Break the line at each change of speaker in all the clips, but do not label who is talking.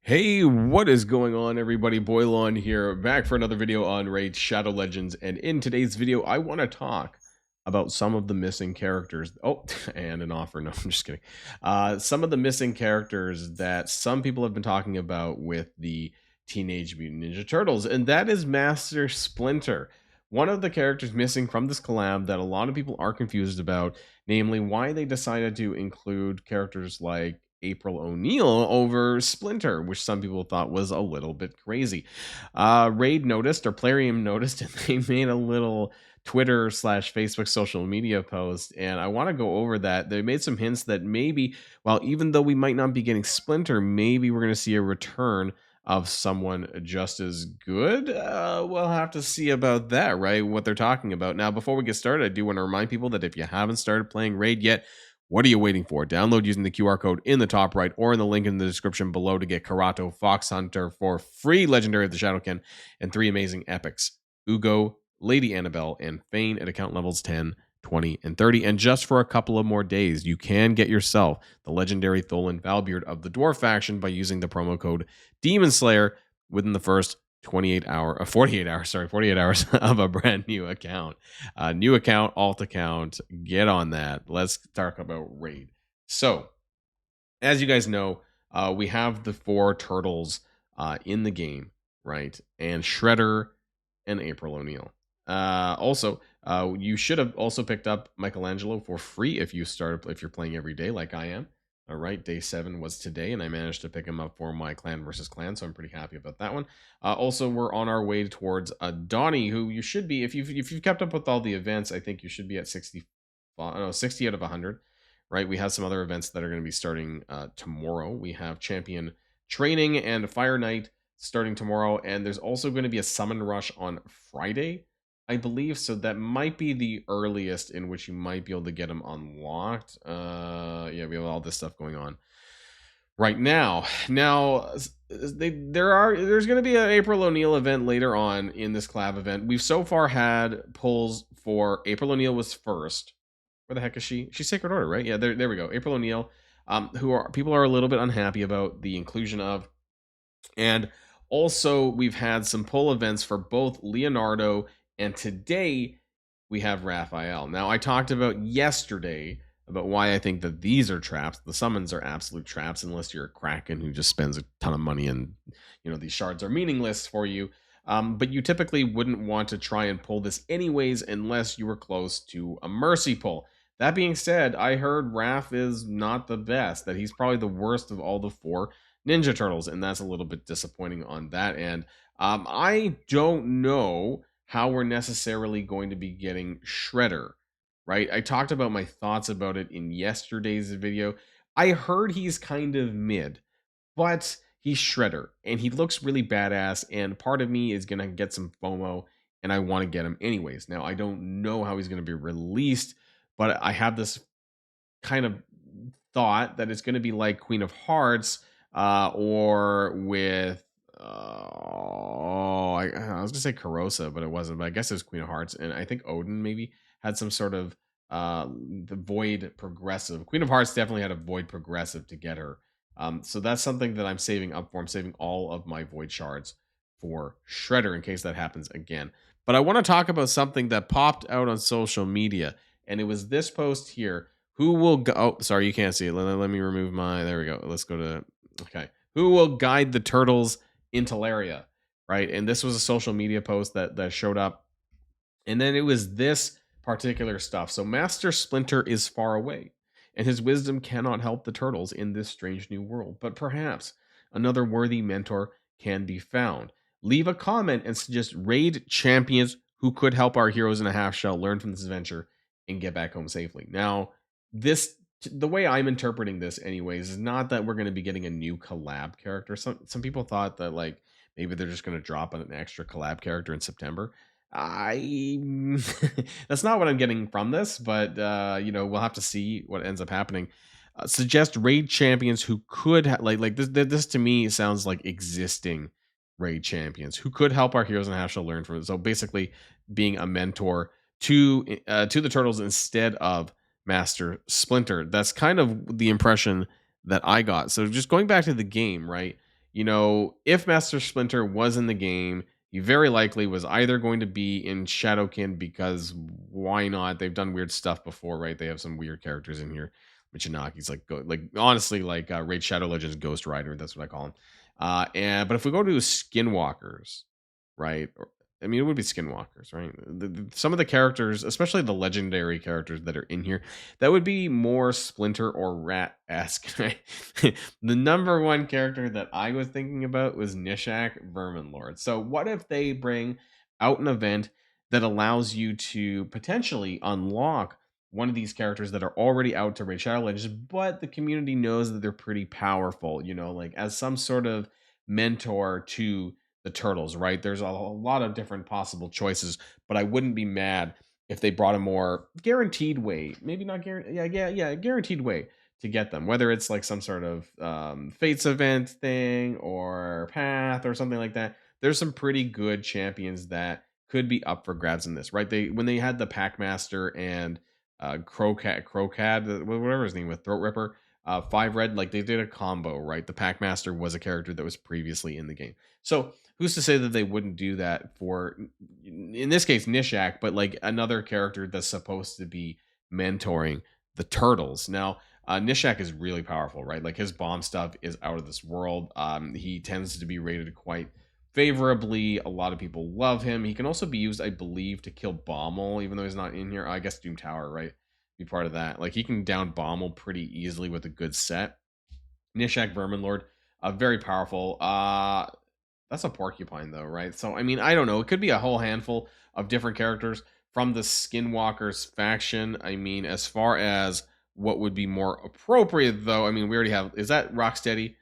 Hey, what is going on, everybody? Boilon here, back for another video on Raid Shadow Legends. And in today's video, I want to talk about some of the missing characters. Oh, and an offer. No, I'm just kidding. Some of the missing characters that some people have been talking about with the Teenage Mutant Ninja Turtles, and that is Master Splinter. One of the characters missing from this collab that a lot of people are confused about, namely why they decided to include characters like April O'Neil over Splinter, which some people thought was a little bit crazy. Raid noticed, or Plarium noticed, and they made a little Twitter / Facebook social media post, and I want to go over that. They made some hints that maybe, well, even though we might not be getting Splinter, maybe we're going to see a return of someone just as good. We'll have to see about that, right? What they're talking about. Now, before we get started, I do want to remind people that if you haven't started playing Raid yet, what are you waiting for? Download using the QR code in the top right or in the link in the description below to get Karato, Fox Hunter for free, Legendary of the Shadowkin, and 3 amazing epics, Ugo, Lady Annabelle, and Fane at account levels 10, 20, and 30. And just for a couple of more days, you can get yourself the legendary Tholan Valbeard of the Dwarf faction by using the promo code Demon Slayer within the first 48 hours of a brand new account. New account, alt account, get on that. Let's talk about Raid. So, as you guys know, we have the 4 turtles in the game, right? And Shredder and April O'Neil. Also, you should have also picked up Michelangelo for free if you're playing every day like I am. All right, day 7 was today, and I managed to pick him up for my clan versus clan, so I'm pretty happy about that one. Also, we're on our way towards Donnie, who you should be, if you've kept up with all the events, I think you should be at 60 out of 100, right? We have some other events that are going to be starting tomorrow. We have Champion Training and Fire Night starting tomorrow, and there's also going to be a Summon Rush on Friday, I believe, so that might be the earliest in which you might be able to get them unlocked. Yeah, we have all this stuff going on right now. Now, there's going to be an April O'Neil event later on in this collab event. We've so far had pulls for April O'Neil was first. Where the heck is she? She's Sacred Order, right? Yeah, there we go. April O'Neil, people are a little bit unhappy about the inclusion of, and also we've had some pull events for both Leonardo. And today we have Raphael. Now, I talked about yesterday about why I think that these are traps. The summons are absolute traps unless you're a Kraken who just spends a ton of money and, these shards are meaningless for you. But you typically wouldn't want to try and pull this anyways unless you were close to a mercy pull. That being said, I heard Raph is not the best, that he's probably the worst of all the 4 Ninja Turtles, and that's a little bit disappointing on that end. I don't know how we're necessarily going to be getting Shredder, right? I talked about my thoughts about it in yesterday's video. I heard he's kind of mid, but he's Shredder, and he looks really badass, and part of me is going to get some FOMO, and I want to get him anyways. Now, I don't know how he's going to be released, but I have this kind of thought that it's going to be like Queen of Hearts, or with I was gonna say Carosa, but it wasn't. But I guess it was Queen of Hearts, and I think Odin maybe had some sort of the void progressive. Queen of Hearts definitely had a void progressive to get her. So that's something that I'm saving up for. I'm saving all of my void shards for Shredder in case that happens again. But I want to talk about something that popped out on social media, and it was this post here. Who will go? Oh, sorry, you can't see it. Let me remove my. There we go. Let's go to. Okay. Who will guide the turtles into Laria, right? And this was a social media post that showed up, and then it was this particular stuff. So Master Splinter is far away, and his wisdom cannot help the turtles in this strange new world, but perhaps another worthy mentor can be found. Leave a comment and suggest raid champions who could help our heroes in a half shell learn from this adventure and get back home safely. Now, the way I'm interpreting this anyways is not that we're going to be getting a new collab character. Some people thought that like maybe they're just going to drop an extra collab character in September. That's not what I'm getting from this, but we'll have to see what ends up happening. Suggest raid champions who could like this to me sounds like existing raid champions who could help our heroes in half shell learn from it. So basically being a mentor to the turtles instead of Master Splinter. That's kind of the impression that I got. So just going back to the game, right? if Master Splinter was in the game, he very likely was either going to be in Shadowkin, because why not? They've done weird stuff before, right? They have some weird characters in here. Michinaki's like honestly, like Raid Shadow Legends Ghost Rider. That's what I call him. But if we go to Skinwalkers, right? I mean, it would be Skinwalkers, right? Some of the characters, especially the legendary characters that are in here, that would be more Splinter or Rat-esque. Right? The number one character that I was thinking about was Nishak Verminlord. So what if they bring out an event that allows you to potentially unlock one of these characters that are already out to Raid Shadow Legends, but the community knows that they're pretty powerful, like as some sort of mentor to the turtles, right? There's a lot of different possible choices, but I wouldn't be mad if they brought a more guaranteed way, maybe not guaranteed, yeah, guaranteed way to get them, whether it's like some sort of fates event thing or path or something like that. There's some pretty good champions that could be up for grabs in this, right? When they had the Packmaster and Crocad, whatever his name was, Throat Ripper, 5 red, like they did a combo, right? The Packmaster was a character that was previously in the game. So who's to say that they wouldn't do that for, in this case, Nishak, but like another character that's supposed to be mentoring the turtles. Now, Nishak is really powerful, right? Like his bomb stuff is out of this world. He tends to be rated quite favorably. A lot of people love him. He can also be used, I believe, to kill Bommel, even though he's not in here. I guess Doom Tower, right? Be part of that. Like he can down Bommel pretty easily with a good set. Nishak Verminlord, very powerful. That's a porcupine though, right? So I mean, I don't know. It could be a whole handful of different characters from the Skinwalkers faction. I mean, as far as what would be more appropriate though, I mean, we already have, is that Rocksteady?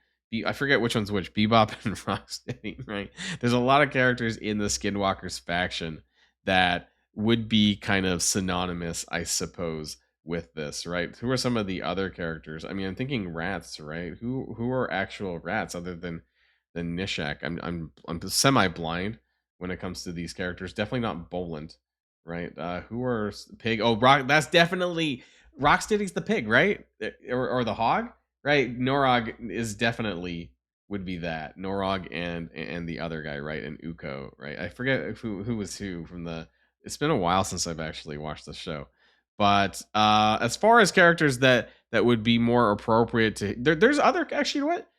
I forget which one's which, Bebop and Rocksteady, right? There's a lot of characters in the Skinwalkers faction that would be kind of synonymous, I suppose, with this, right? Who are some of the other characters? I mean, I'm thinking rats, right? Who are actual rats other than Nishak? I'm semi blind when it comes to these characters. Definitely not Boland, right? Who are pig? Oh, Rock. That's definitely Rocksteady's the pig, right? Or the hog, right? Norog is definitely would be that Norog and the other guy, right? And Uko, right? I forget who was who from the. It's been a while since I've actually watched the show. But as far as characters that would be more appropriate to, there's other, actually, you know what?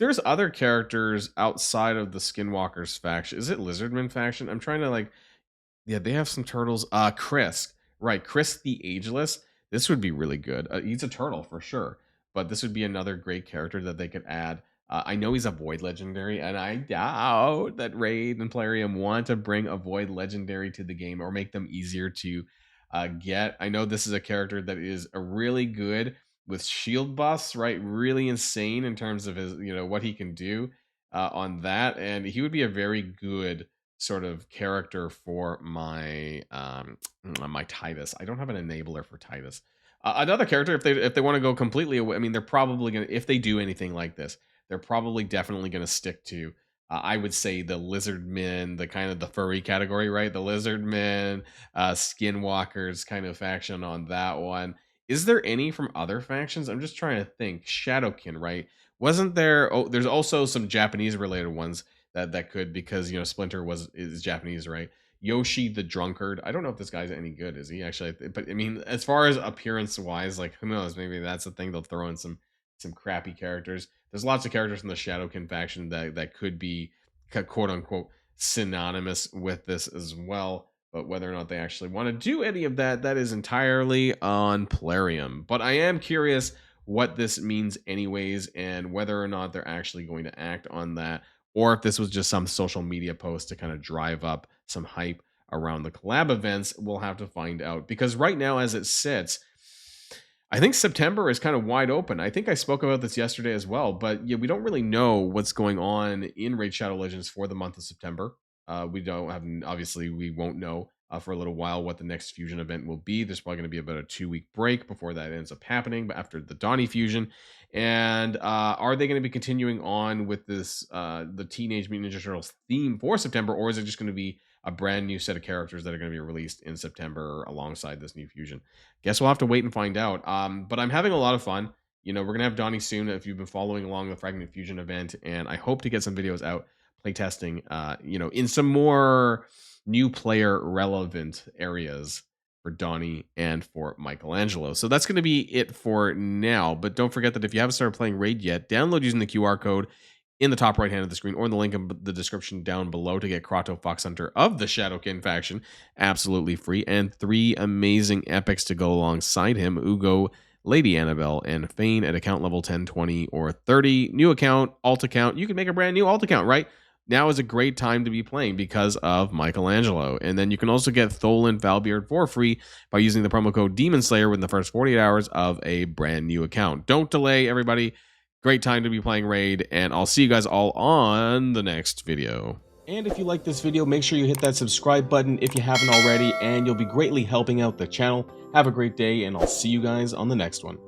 There's other characters outside of the Skinwalkers faction. Is it Lizardman faction? I'm trying to like, yeah, they have some turtles. Chris, right? Chris the Ageless. This would be really good. He's a turtle for sure, but this would be another great character that they could add. I know he's a Void Legendary, and I doubt that Raid and Plarium want to bring a Void Legendary to the game or make them easier to get. I know this is a character that is a really good with shield buffs, right? Really insane in terms of his, what he can do on that, and he would be a very good sort of character for my Titus. I don't have an enabler for Titus. Another character, if they want to go completely away, I mean, they're probably gonna, if they do anything like this, they're probably definitely gonna stick to. I would say the Lizardmen, the kind of the furry category, right? The Lizardmen, Skinwalkers kind of faction on that one. Is there any from other factions? I'm just trying to think. Shadowkin, right? Wasn't there? Oh, there's also some Japanese related ones that could, because Splinter is Japanese, right? Yoshi the Drunkard. I don't know if this guy's any good. Is he actually? But I mean, as far as appearance wise, like who knows? Maybe that's the thing. They'll throw in some crappy characters. There's lots of characters in the Shadowkin faction that could be quote unquote synonymous with this as well. But whether or not they actually want to do any of that, that is entirely on Plarium. But I am curious what this means anyways, and whether or not they're actually going to act on that, or if this was just some social media post to kind of drive up some hype around the collab events. We'll have to find out, because right now as it sits, I think September is kind of wide open. I think I spoke about this yesterday as well, but yeah, we don't really know what's going on in Raid Shadow Legends for the month of September. We don't have, obviously, we won't know for a little while what the next fusion event will be. There's probably going to be about a 2-week break before that ends up happening, but after the Donnie fusion. And are they going to be continuing on with this, the Teenage Mutant Ninja Turtles theme for September, or is it just going to be a brand new set of characters that are going to be released in September alongside this new fusion? Guess we'll have to wait and find out. But I'm having a lot of fun, You know, we're gonna have Donnie soon if you've been following along the Fragment Fusion event, and I hope to get some videos out playtesting, you know, in some more new player relevant areas for Donnie and for Michelangelo. So that's going to be it for now. But don't forget that if you haven't started playing Raid yet, download using the QR code in the top right hand of the screen or in the link in the description down below to get Krato Fox Hunter of the Shadowkin faction absolutely free, and 3 amazing epics to go alongside him: Ugo, Lady Annabelle, and Fane at account level 10, 20, or 30. New account, alt account. You can make a brand new alt account, right? Now is a great time to be playing because of Michelangelo. And then you can also get Tholan Valbeard for free by using the promo code Demon Slayer within the first 48 hours of a brand new account. Don't delay, everybody. Great time to be playing Raid, and I'll see you guys all on the next video. And if you like this video, make sure you hit that subscribe button if you haven't already, and you'll be greatly helping out the channel. Have a great day, and I'll see you guys on the next one.